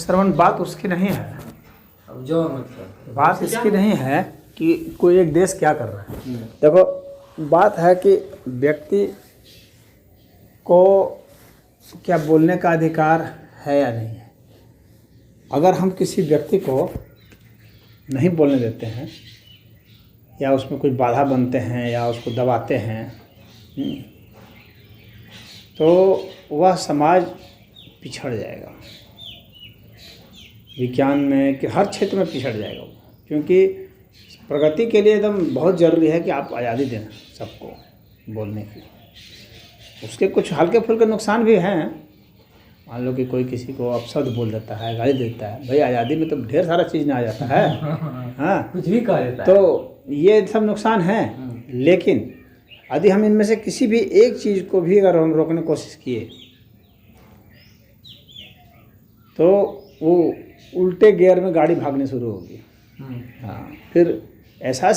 श्रवण, बात उसकी नहीं है। अब जो मतलब बात इसकी नहीं है कि कोई एक देश क्या कर रहा है। देखो, बात है कि व्यक्ति को क्या बोलने का अधिकार है या नहीं है। अगर हम किसी व्यक्ति को नहीं बोलने देते हैं या उसमें कुछ बाधा बनते हैं या उसको दबाते हैं, तो वह समाज पिछड़ जाएगा। विज्ञान में कि हर क्षेत्र में पिछड़ जाएगा वो, क्योंकि प्रगति के लिए एकदम बहुत ज़रूरी है कि आप आज़ादी दें सबको बोलने की। उसके कुछ हल्के फुल्के नुकसान भी हैं। मान लो कि कोई किसी को अपशब्द बोल देता है, गाली देता है, भाई आज़ादी में तो ढेर सारा चीज़ ना आ जाता है। हाँ, कुछ भी कह देता है। तो ये सब नुकसान हैं। लेकिन यदि हम इनमें से किसी भी एक चीज़ को भी अगर हम रोकने की कोशिश किए तो वो उल्टे गियर में गाड़ी भागने शुरू होगी। हाँ, फिर ऐसा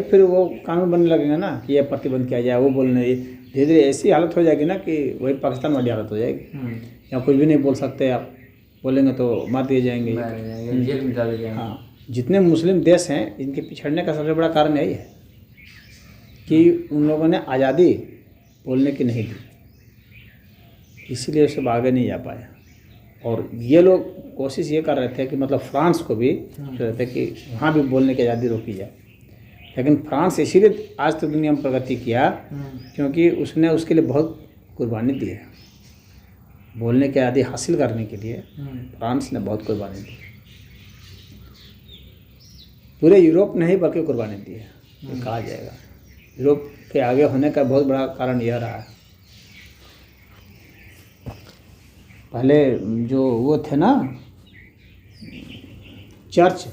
फिर वो कानून बनने लगेगा ना कि ये प्रतिबंध किया जाए, वो बोलने धीरे धीरे ऐसी हालत हो जाएगी ना कि वही पाकिस्तान वाली हालत हो जाएगी। या कुछ भी नहीं बोल सकते, आप बोलेंगे तो मार दिए जाएंगे, जेल में डाले जाएंगे। हाँ, जितने मुस्लिम देश हैं इनके पिछड़ने का सबसे बड़ा कारण यही है कि उन लोगों ने आज़ादी बोलने की नहीं दी, इसीलिए सब आगे नहीं जा पाए। और ये लोग कोशिश ये कर रहे थे कि मतलब फ्रांस को भी रहे थे कि वहाँ भी बोलने की आज़ादी रोकी जाए। लेकिन फ्रांस इसीलिए आज तक दुनिया में प्रगति किया क्योंकि उसने उसके लिए बहुत कुर्बानी दी है। बोलने की आज़ादी हासिल करने के लिए फ्रांस ने बहुत कुर्बानी दी। पूरे यूरोप ने ही बल्कि कुर्बानी दी है, ये कहा जाएगा। यूरोप के आगे होने का बहुत बड़ा कारण यह रहा है। पहले जो वो थे ना चर्च,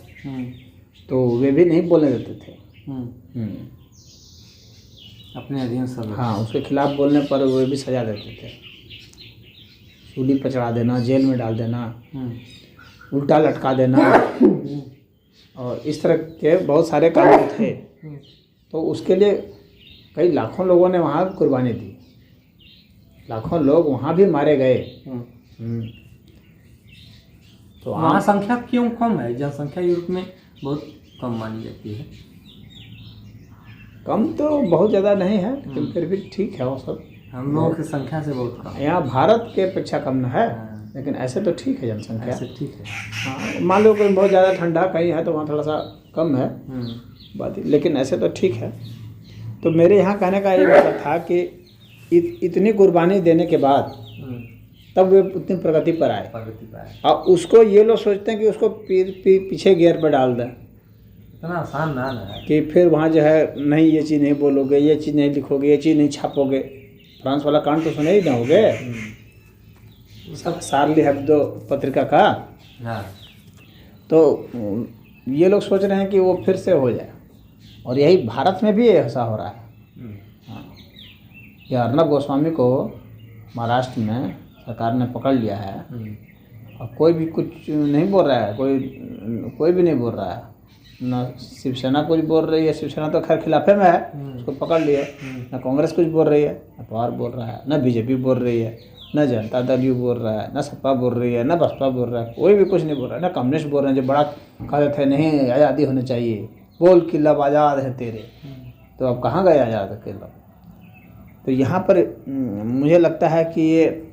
तो वे भी नहीं बोलने देते थे। अपने अधीन सब। हाँ, उसके खिलाफ बोलने पर वे भी सजा देते थे, सूली पर चढ़ा देना, जेल में डाल देना, उल्टा लटका देना, और इस तरह के बहुत सारे कानून थे। तो उसके लिए कई लाखों लोगों ने वहाँ कुर्बानी दी, लाखों लोग वहाँ भी मारे गए। तो वहाँ संख्या क्यों कम है? जनसंख्या यूरोप में बहुत कम मानी जाती है। कम तो बहुत ज़्यादा नहीं है, लेकिन फिर भी ठीक है वो सब। हम लोगों की संख्या से बहुत कम। यहाँ भारत के अपेक्षा कम न है, लेकिन ऐसे तो ठीक है जनसंख्या। ऐसे ठीक है। हाँ, मान लो कहीं बहुत ज़्यादा ठंडा कहीं है तो वहाँ थोड़ा सा कम है बात, लेकिन ऐसे तो ठीक है। तो मेरे यहाँ कहने का ये मतलब था कि इतनी कुर्बानी देने के बाद तब वे उतनी प्रगति पर आए। और उसको ये लोग सोचते हैं कि उसको पीछे गियर पर डाल दें। इतना आसान ना है कि फिर वहाँ जो है नहीं ये चीज़ नहीं बोलोगे, ये चीज़ नहीं लिखोगे, ये चीज़ नहीं छापोगे। फ्रांस वाला कांड तो सुने ही ना होगे, शार्ली हेब्दो पत्रिका का। तो ये लोग सोच रहे हैं कि वो फिर से हो जाए, और यही भारत में भी ऐसा हो रहा है। हाँ, ये अर्नब गोस्वामी को महाराष्ट्र में सरकार ने पकड़ लिया है, और कोई भी कुछ नहीं बोल रहा है, कोई भी नहीं बोल रहा है। ना शिवसेना कुछ बोल रही है, शिवसेना तो खैर खिलाफे में है, उसको पकड़ लिया। ना कांग्रेस कुछ बोल रही है, ना पवार बोल रहा है, ना बीजेपी बोल रही है, ना जनता दल यू बोल रहा है, ना सपा बोल रही है, ना बसपा बोल रहा है, कोई भी कुछ नहीं बोल रहा है। ना कम्युनिस्ट बोल रहे हैं जो बड़ा कहते थे नहीं आज़ादी होनी चाहिए, बोल कि लब आज़ाद है तेरे। तो अब कहाँ गए आज़ाद के लब? तो यहाँ पर मुझे लगता है कि ये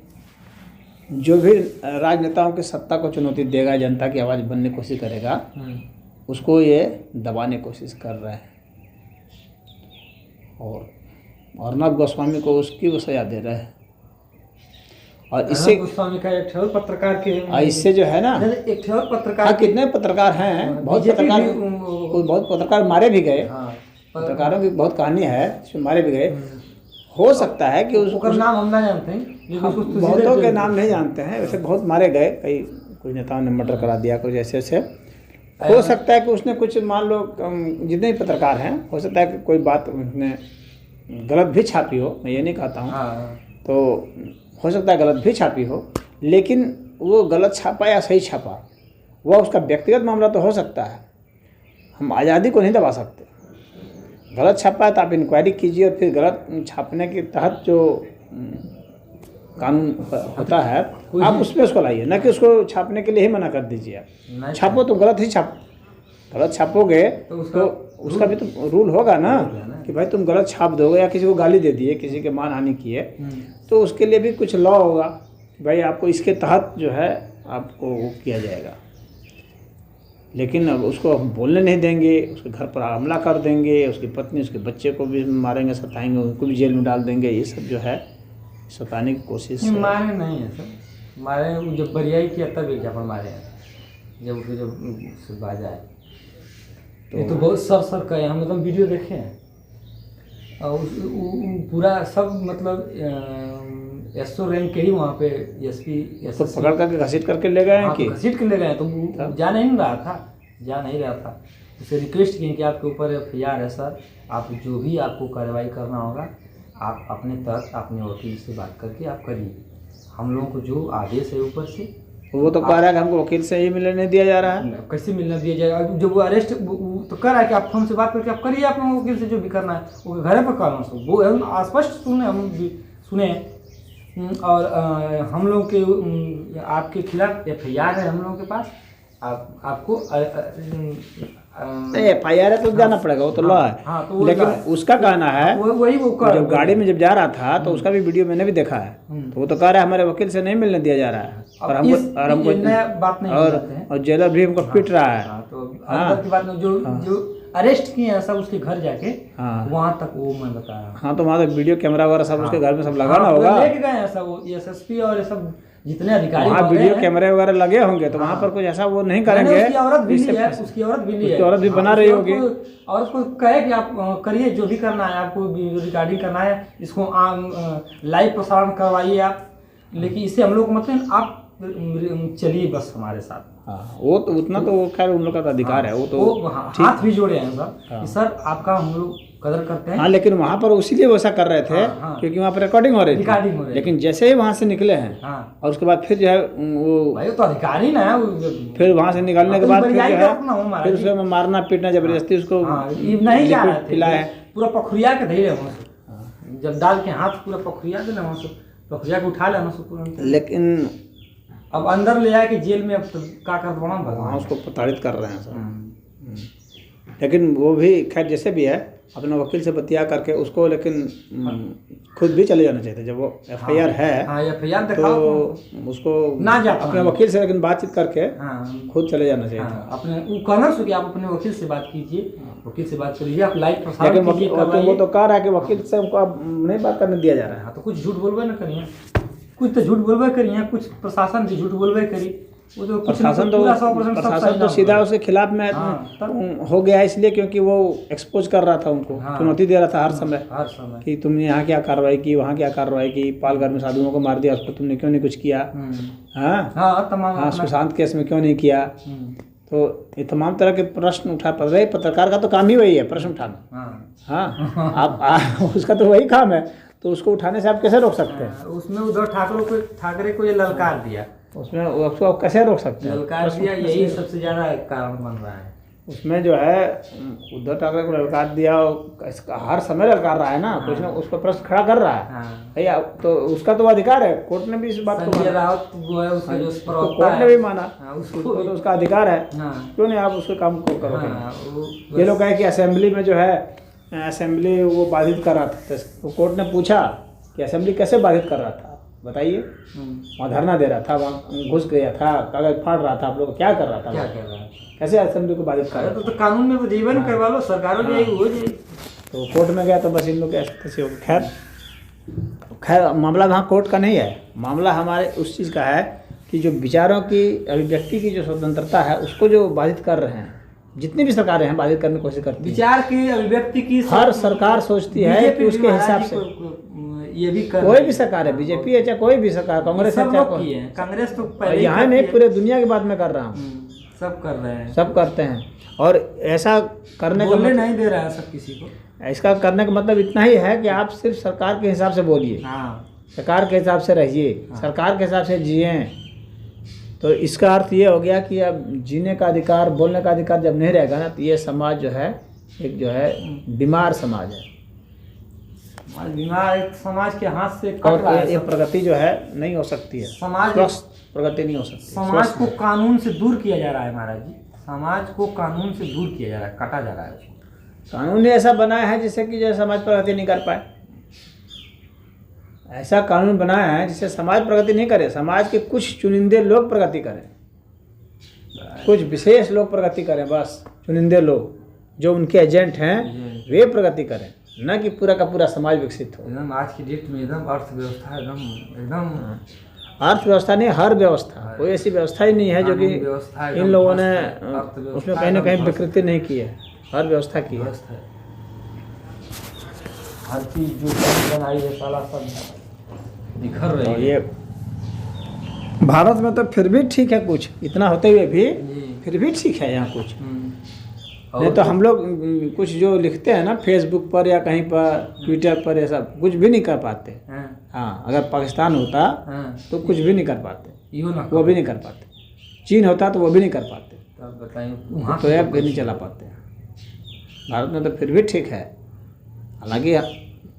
जो भी राजनेताओं की सत्ता को चुनौती देगा, जनता की आवाज़ बनने की कोशिश करेगा, उसको ये दबाने की कोशिश कर रहे हैं। और अर्नब गोस्वामी को उसकी वो सजा दे रहे हैं। और इससे गोस्वामी का एक पत्रकार के इससे जो है ना, एक पत्रकार कितने पत्रकार हैं, बहुत पत्रकार मारे भी गए। पत्रकारों की बहुत कहानी है, इसमें मारे भी गए। हो सकता है कि उसका नाम हम ना जानते हैं, बहुतों के नाम नहीं जानते हैं, वैसे बहुत मारे गए। कई कुछ नेताओं ने मर्डर करा दिया, कुछ ऐसे ऐसे। हो सकता है कि उसने कुछ, मान लो जितने भी पत्रकार हैं, हो सकता है कि कोई बात उसने गलत भी छापी हो, मैं ये नहीं कहता हूँ। तो हो सकता है गलत भी छापी हो, लेकिन वो गलत छापा या सही छापा, वह उसका व्यक्तिगत मामला तो हो सकता है। हम आज़ादी को नहीं दबा सकते। गलत छापा है तो आप इंक्वायरी कीजिए, और फिर गलत छापने के तहत जो कानून होता है, आप उसमें उसको लाइए, ना कि उसको छापने के लिए ही मना कर दीजिए। आप छापो तो गलत ही गलत छापोगे तो उसका भी तो रूल होगा ना कि भाई तुम गलत छाप दोगे या किसी को गाली दे दिए, किसी के मानहानि किए, तो उसके लिए भी कुछ लॉ होगा कि भाई आपको इसके तहत जो है आपको वो किया जाएगा। लेकिन अब उसको हम बोलने नहीं देंगे, उसके घर पर हमला कर देंगे, उसकी पत्नी उसके बच्चे को भी मारेंगे, सताएंगे, उनको भी जेल में डाल देंगे, ये सब जो है सताने की कोशिश है। मारे नहीं है सर, मारे जब बरियाई किया तब विज्ञापन मारे हैं, जब उसको जब बाजा है तो ये तो बहुत सर कहे, हम मतलब वीडियो देखे हैं और पूरा सब मतलब एसओ रैंक के ही वहाँ पे एसपी तो पकड़ करके घसीट करके ले गए हैं कि घसीट के ले गए, तो वो जा नहीं रहा था। उसे रिक्वेस्ट किए कि आपके ऊपर FIR है सर, आप जो भी आपको कार्रवाई करना होगा आप अपने तहत अपने वकील से बात करके आप करिए, हम लोगों को जो आदेश है ऊपर से। वो तो कह रहा है कि हमको वकील से ही मिलने नहीं दिया जा रहा है। कैसे मिलने दिया जाएगा, जब वो अरेस्ट तो कर रहा है कि आप फोन से बात करके आप करिए अपने वकील से जो भी करना है, वो घर पर करना है, वो हम स्पष्ट सुने और हम लोग के आपके खिलाफ FIR है हम लोगों के पास, आपको FIR है तो जाना पड़ेगा, वो तो लॉ है। हाँ, तो लेकिन उसका कहना है वही जब गाड़ी में जब जा रहा था तो उसका भी वीडियो मैंने भी देखा है, तो वो तो कह रहा है हमारे वकील से नहीं मिलने दिया जा रहा है और हमको नया बात नहीं और जेलर भी हमको पीट रहा है। तो अंदर की बात में जो अरेस्ट किए हैं सब उसके घर जाके वहाँ तक वो मैं बताया। हाँ, तो वहाँ तक वीडियो कैमरा वगैरह सब उसके घर में सब लगाना होगा, लेके गए हैं सब वो SSP और ये सब जितने अधिकारी वहाँ वीडियो कैमरे वगैरह लगे होंगे, तो वहाँ पर कुछ ऐसा वो नहीं करेंगे। उसकी औरत भी बना रही होगी, औरत को कहे कि आप करिए जो भी करना है, आपको रिकॉर्डिंग करना है, इसको लाइव प्रसारण करवाइए आप, लेकिन इससे हम लोग को मतलब आप चलिए बस हमारे साथ। हाँ, वो तो उतना तो खैर उन लोग का अधिकार है, वो तो हाथ भी जोड़े हैं सर, सर आपका हम लोग कदर करते हैं। हाँ, लेकिन वहाँ पर उसीलिए वैसा कर रहे थे क्योंकि वहाँ पर रिकॉर्डिंग हो रही थी। लेकिन जैसे ही वहाँ से निकले हैं और उसके बाद फिर जो है वो भाई तो अधिकारी ना है, फिर वहाँ से निकलने के बाद फिर जो है फिर उसको मारना पीटना जबरदस्ती उसको नहीं खिलाया, पूरा पखुरिया के धैर्य वहाँ से जब डाल के हाथ पूरा पखुरिया देना, वहाँ से पखुरिया के उठा लेना पूरा। लेकिन अब अंदर ले आके जेल में अब तो क्या कर दो वहाँ उसको प्रताड़ित कर रहे हैं सर। लेकिन वो भी खैर जैसे भी है अपने वकील से बतिया करके उसको, लेकिन खुद भी चले जाना चाहिए। जब वो FIR है तो उसको ना जा अपने वकील से लेकिन बातचीत करके खुद चले जाना चाहिए। अपने वो कहना कि आप अपने वकील से बात कीजिए, वकील से बात करिए, आप लाइव प्रसारण कीजिए। वो तो कह रहा है कि वकील से हमको अब नहीं बात करने दिया जा रहा है। तो कुछ झूठ बोलबे ना करिए, कुछ तो झूठ बोलबे करिए, कुछ प्रशासन भी झूठ बोलबे करी। वो तो प्रशासन तो सीधा उसके खिलाफ में हो गया, इसलिए क्योंकि वो एक्सपोज कर रहा था, उनको चुनौती दे रहा था हर समय कि तुमने यहाँ क्या कार्रवाई की, वहाँ क्या कार्रवाई की, पालघर में साधुओं को मार दिया, उसको तुमने क्यों नहीं कुछ किया, हाँ सुशांत केस में क्यों नहीं किया। तो ये तमाम तरह के प्रश्न उठा पड़ रहे। पत्रकार का तो काम ही वही है, प्रश्न उठाना। हाँ, आप उसका तो वही काम है, तो उसको उठाने से आप कैसे रोक सकते हैं। उसमें उद्धव ठाकरे को ये ललकार दिया, उसमें उसको आप कैसे रोक सकते हैं। ललकार दिया, यही सबसे ज़्यादा कारण बन रहा है। उसमें जो है उद्धव ठाकरे को ललकार दिया, हर समय ललकार रहा है ना, कुछ ना उसको प्रश्न खड़ा कर रहा है भैया, तो उसका तो अधिकार है। कोर्ट ने भी इस बात को कोर्ट ने भी माना, उसको तो उसका अधिकार है, क्यों नहीं आप उसके काम को करोगे। ये लोग कहे कि असेंबली में जो है असेंबली वो बाधित कर रहा था, तो कोर्ट ने पूछा कि असेंबली कैसे बाधित कर रहा था, बताइए। वहाँ धरना दे रहा था, वहाँ घुस गया था, कागज फाड़ रहा था, आप लोग क्या कर रहा था, कैसे असेंबली को बाधित कर रहा था। तो कानून में जीवन करवा लो, सरकारों ने हो जाए। तो कोर्ट में गया तो बस इन लोग ऐसे हो। खैर मामला वहाँ कोर्ट का नहीं है, मामला हमारे उस चीज़ का है कि जो विचारों की अभिव्यक्ति की जो स्वतंत्रता है उसको जो बाधित कर रहे हैं, जितनी भी सरकारें हैं बाधित करने की कोशिश करती है। विचार की अभिव्यक्ति की हर सरकार सोचती है कि उसके हिसाब से ये भी कोई भी सरकार है, बीजेपी है चाहे कोई भी सरकार, कांग्रेस है चाहे कांग्रेस, तो यहाँ नहीं पूरे दुनिया की बात मैं कर रहा हूँ, सब कर रहे हैं, सब करते हैं। और ऐसा करने का बोलने नहीं दे रहा है सब किसी को। इसका करने का मतलब इतना ही है कि आप सिर्फ सरकार के हिसाब से बोलिए, सरकार के हिसाब से रहिए, सरकार के हिसाब से जिए। तो इसका अर्थ ये हो गया कि अब जीने का अधिकार, बोलने का अधिकार जब नहीं रहेगा ना, तो ये समाज जो है एक जो है बीमार समाज है। आज बीमार समाज के हाथ से कट और रहा है ये सब। प्रगति जो है नहीं हो सकती है, समाज स्वस्थ प्रगति नहीं हो सकती। समाज को कानून से दूर किया जा रहा है महाराज जी, समाज को कानून से दूर किया जा रहा है, काटा जा रहा है उसको। कानून ने ऐसा बनाया है जिससे कि जो समाज प्रगति नहीं कर पाए। ऐसा कानून बनाया है जिससे समाज प्रगति नहीं करे, समाज के कुछ चुनिंदे लोग प्रगति करें, कुछ विशेष लोग प्रगति करें, बस चुनिंदे लोग जो उनके एजेंट हैं वे प्रगति करें, न कि पूरा का पूरा समाज विकसित हो। एकदम आज की डेट में एकदम अर्थव्यवस्था एकदम अर्थव्यवस्था नहीं, हर व्यवस्था, कोई ऐसी व्यवस्था ही नहीं है जो कि कानून व्यवस्था इन एकदम लोगों ने अर्थव्यवस्था उसमें कहीं ना कहीं एकदम विकृति नहीं की है, हर व्यवस्था की है। ध्वस्त है। हर चीज जो बनाई है साला सब बिखर और रही ये है। भारत में तो फिर भी ठीक है, कुछ इतना होते हुए भी जी। फिर भी ठीक है यहाँ कुछ। और नहीं तो हम लोग कुछ जो लिखते हैं ना फेसबुक पर या कहीं पर ट्विटर पर, ये सब कुछ भी नहीं कर पाते। हाँ, हाँ, अगर पाकिस्तान होता हाँ, तो कुछ भी नहीं कर पाते, इहो ना वो भी नहीं कर पाते। चीन होता तो वो भी नहीं कर पाते, तब बताइए वहाँ तो ऐप भी नहीं चला पाते। भारत में तो फिर भी ठीक है, हालांकि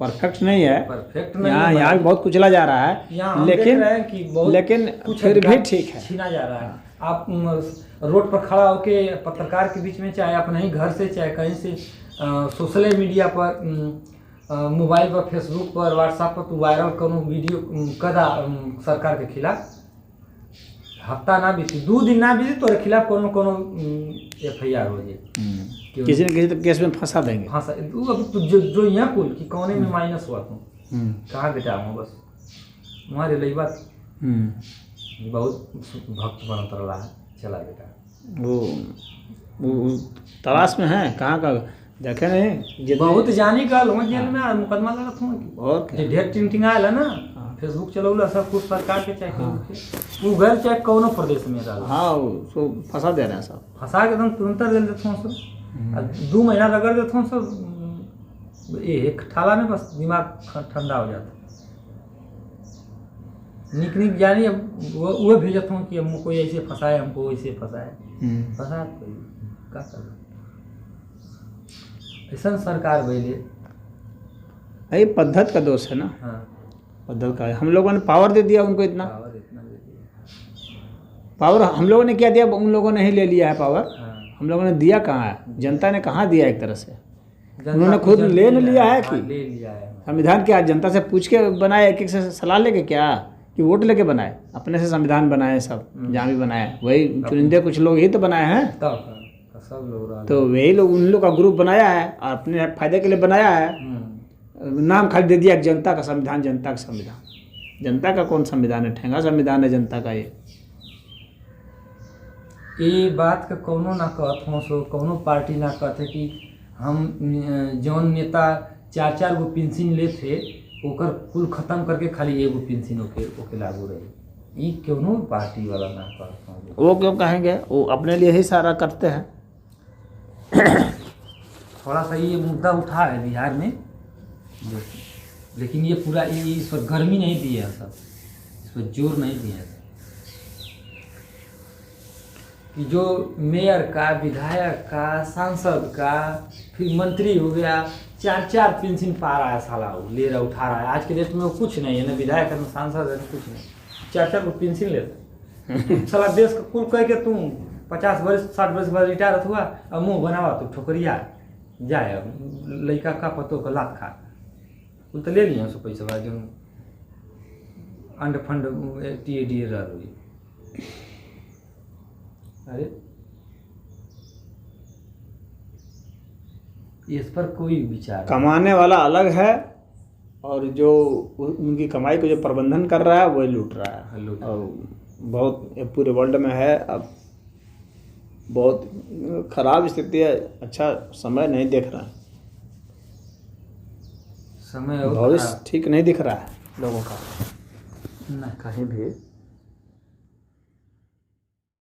परफेक्ट नहीं है, परफेक्ट नहीं यहाँ है यहाँ भी बहुत कुचला जा रहा यहाँ है, हम देख लेकिन रहे हैं कि बहुत लेकिन कुछ फिर भी अधिकार ठीक है। छीना जा रहा है। आप रोड पर खड़ा होके पत्रकार के बीच में, चाहे अपने ही घर से चाहे कहीं से सोशल मीडिया पर मोबाइल पर, फेसबुक पर, व्हाट्सएप पर तू वायरल करूँ वीडियो कदा सरकार के खिलाफ, हफ्ता ना बीती, 2 दिन ना बीती तोरे खिलाफ कोनो कोनो FIR हो जाए, किसी न किसी तो केस में फंसा देंगे। हाँ सर। तू अभी तू जो यहाँ कुल कि कौने में माइनस हुआ तू कहाँ बेटा हूँ, बस तुम्हारे लिए बात बहुत भक्त बनत रहा है। चला बेटा वो तलाश में है, कहाँ का देखे नहीं जितने- बहुत जानी का लोग जेल में मुकदमा लगत हूँ और क्या? ढेर टिंटिंग आयल है ना, फेसबुक चलौला सब कुछ सरकार के चाहे वो घर चाहे कौनो प्रदेश में डाल हाँ, उसको फंसा दे रहे हैं सब। फंसा के एकदम तुरंत दे देते हूँ सब, 2 महीना रगड़ देते हूँ सब, एक ठाला में बस दिमाग ठंडा हो जाता। निक निक जानी अब वो भेजत हूँ कि हमको ऐसे फंसाए, हमको ऐसे फंसाए, फंसा क्या कर ऐसा सरकार भैले। ये पद्धत का दोष है ना, हाँ, पद्धत का है। हम लोगों ने पावर दे दिया उनको, इतना पावर इतना दे दिया। पावर हम लोगों ने क्या दिया, उन लोगों ने ही ले लिया है पावर। हाँ, हम लोगों ने दिया कहाँ है, जनता ने कहाँ दिया, एक तरह से जनता उन्होंने को खुद जन ले लिया है हाँ, कि ले लिया है। संविधान क्या जनता से पूछ के बनाए, एक एक से सलाह लेके, क्या कि वोट लेके बनाए, अपने से संविधान बनाए, सब जहाँ भी बनाए वही चुनिंदे कुछ लोग ही तो बनाए हैं। तब सब लोग रहा। तो वही लोग उन लोग का ग्रुप बनाया है और अपने फायदे के लिए बनाया है। नाम खाली दे दिया जनता का संविधान, जनता का संविधान। जनता का कौन संविधान है, ठेंगा संविधान है जनता का। ये बात का कौनो ना कहत हो, सो कौनो पार्टी ना कहते कि हम जौन नेता 4-4 गो पेंशन ले थे ओकर कुल खत्म करके खाली एगो पेंशन ओके लागू रही। ये क्यों पार्टी वाला ना कहता हूँ। वो क्यों कहेंगे, वो अपने लिए ही सारा करते हैं। थोड़ा सा ये मुद्दा उठा है बिहार में, लेकिन ये पूरा इस पर गर्मी नहीं दी है सब, इस पर जोर नहीं दिया है कि जो मेयर का, विधायक का, सांसद का, फिर मंत्री हो गया, 4-4 पेंशन पा रहा है साला, वो ले रहा उठा रहा है। आज के डेट में वो कुछ नहीं है, ना विधायक है, ना सांसद है, ना कुछ नहीं, 4-4 को पेंशन लेता साला। देश का कुल कह के तुम 50 वर्ष 60 वर्ष बाद रिटायर हुआ और मुँह बनावा तो ठोकरिया जाए, लड़का का पतो का लात खा कुल तो ले लिया सो पैसा जो अंड फंड TAD रह रही। अरे इस पर कोई विचार कमाने वाला अलग है और जो उनकी कमाई को जो प्रबंधन कर रहा है वही लूट रहा है। और बहुत पूरे वर्ल्ड में है, अब बहुत खराब स्थिति है, अच्छा समय नहीं देख रहा है, समय भविष्य ठीक नहीं दिख रहा है लोगों का नहीं कहीं भी।